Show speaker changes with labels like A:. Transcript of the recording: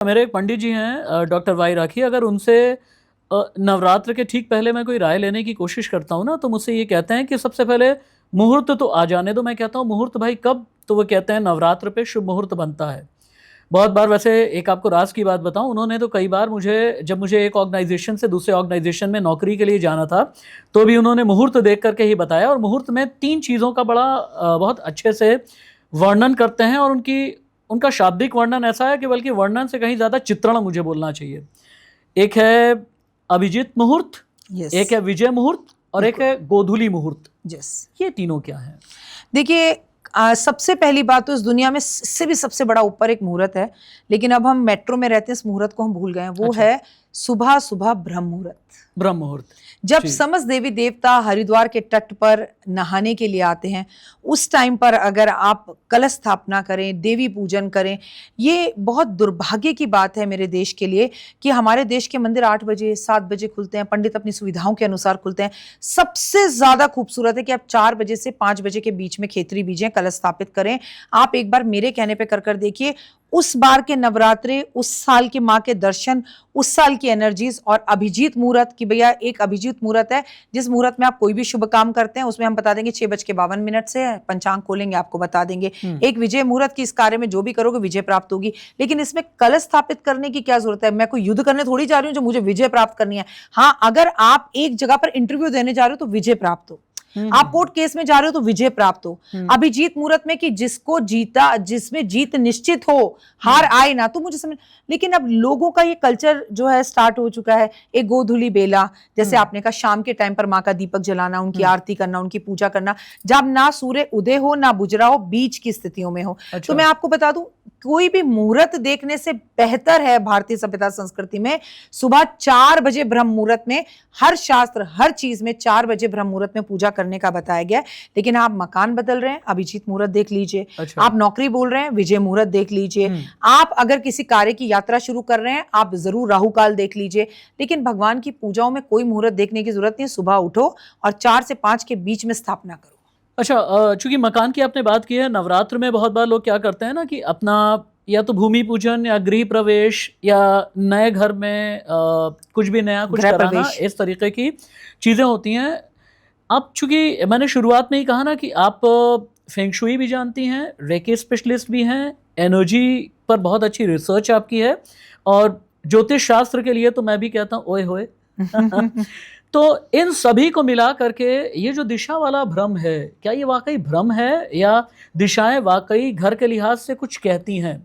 A: मेरे एक पंडित जी हैं डॉक्टर वाई राखी। अगर उनसे नवरात्र के ठीक पहले मैं कोई राय लेने की कोशिश करता हूँ ना, तो मुझसे ये कहते हैं कि सबसे पहले मुहूर्त तो आ जाने दो। मैं कहता हूँ मुहूर्त भाई कब? तो वो कहते हैं नवरात्र पे शुभ मुहूर्त बनता है। बहुत बार, वैसे एक आपको राज की बात बताऊं, उन्होंने तो कई बार जब मुझे एक ऑर्गेनाइजेशन से दूसरे ऑर्गेनाइजेशन में नौकरी के लिए जाना था, तो भी उन्होंने मुहूर्त देख करके ही बताया। और मुहूर्त में 3 चीज़ों का बड़ा बहुत अच्छे से वर्णन करते हैं। और उनका शाब्दिक वर्णन ऐसा है कि बल्कि वर्णन से कहीं ज़्यादा चित्रण मुझे बोलना चाहिए। एक है अभिजीत मुहूर्त, एक है विजय मुहूर्त और एक है गोधूली मुहूर्त। ये तीनों क्या है?
B: देखिए, सबसे पहली बात तो इस दुनिया में इससे भी सबसे बड़ा ऊपर एक मुहूर्त है, लेकिन अब हम मेट्रो में रहते हैं, इस मुहूर्त को हम भूल गए हैं। वो है सुबह सुबह ब्रह्म मुहूर्त।
A: ब्रह्म मुहूर्त,
B: जब समस्त देवी देवता हरिद्वार के तट पर नहाने के लिए आते हैं, उस टाइम पर अगर आप कलश स्थापना करें, देवी पूजन करें, ये बहुत दुर्भाग्य की बात है मेरे देश के लिए कि हमारे देश के मंदिर 8 बजे 7 बजे खुलते हैं, पंडित अपनी सुविधाओं के अनुसार खुलते हैं। सबसे ज्यादा खूबसूरत है कि आप 4 बजे से 5 बजे के बीच में खेतरी बीजें, कलश स्थापित करें। आप एक बार मेरे कहने पे कर देखिए, उस बार के नवरात्रे, उस साल की माँ के दर्शन, उस साल की एनर्जीज। और अभिजीत मुहूर्त की, भैया एक अभिजीत मुहूर्त है जिस मुहूर्त में आप कोई भी शुभ काम करते हैं, उसमें हम बता देंगे 6:52 से है, पंचांग खोलेंगे आपको बता देंगे। एक विजय मुहूर्त की, इस कार्य में जो भी करोगे विजय प्राप्त होगी। लेकिन इसमें कलश स्थापित करने की क्या जरूरत है? मैं कोई युद्ध करने थोड़ी जा रही हूँ जो मुझे विजय प्राप्त करनी है। हाँ, अगर आप एक जगह पर इंटरव्यू देने जा रहे हो तो विजय प्राप्त हो, आप कोर्ट केस में जा रहे हो तो विजय प्राप्त हो। अभिजीत मुहूर्त में कि जिसको जीता, जिसमें जीत निश्चित हो, हार आए ना, तो मुझे समझ। लेकिन अब लोगों का ये कल्चर जो है स्टार्ट हो चुका है। एक गोधूली बेला, जैसे आपने कहा, शाम के टाइम पर माँ का दीपक जलाना, उनकी आरती करना, उनकी पूजा करना, जब ना सूर्य उदय हो ना बुझ रहा हो, बीच की स्थितियों में हो। तो मैं आपको बता दूं, कोई भी मुहूर्त देखने से बेहतर है भारतीय सभ्यता संस्कृति में सुबह 4 बजे ब्रह्म मुहूर्त में, हर शास्त्र हर चीज में 4 बजे ब्रह्म मुहूर्त में पूजा करने का बताया गया है। लेकिन आप मकान बदल रहे हैं, अभिजीत मुहूर्त देख लीजिए। आप नौकरी बोल रहे हैं, विजय मुहूर्त देख लीजिए। आप अगर किसी कार्य की यात्रा शुरू कर रहे हैं, आप जरूर राहु काल देख लीजिए। लेकिन भगवान की पूजाओं में कोई मुहूर्त देखने की जरूरत नहीं। सुबह उठो और 4 से 5 के बीच में स्थापना करो।
A: अच्छा, चूंकि मकान की आपने बात की है, नवरात्र में बहुत बार लोग क्या करते हैं ना कि अपना या तो भूमि पूजन या गृह प्रवेश या नए घर में कुछ भी नया कुछ कराना, इस तरीके की चीज़ें होती हैं। अब चूंकि मैंने शुरुआत में ही कहा ना कि आप फेंग शुई भी जानती हैं, रेकी स्पेशलिस्ट भी हैं, एनर्जी पर बहुत अच्छी रिसर्च आपकी है, और ज्योतिष शास्त्र के लिए तो मैं भी कहता हूँ ओए होए। तो इन सभी को मिला करके ये जो दिशा वाला भ्रम है, क्या ये वाकई भ्रम है या दिशाएं वाकई घर के लिहाज से कुछ कहती हैं?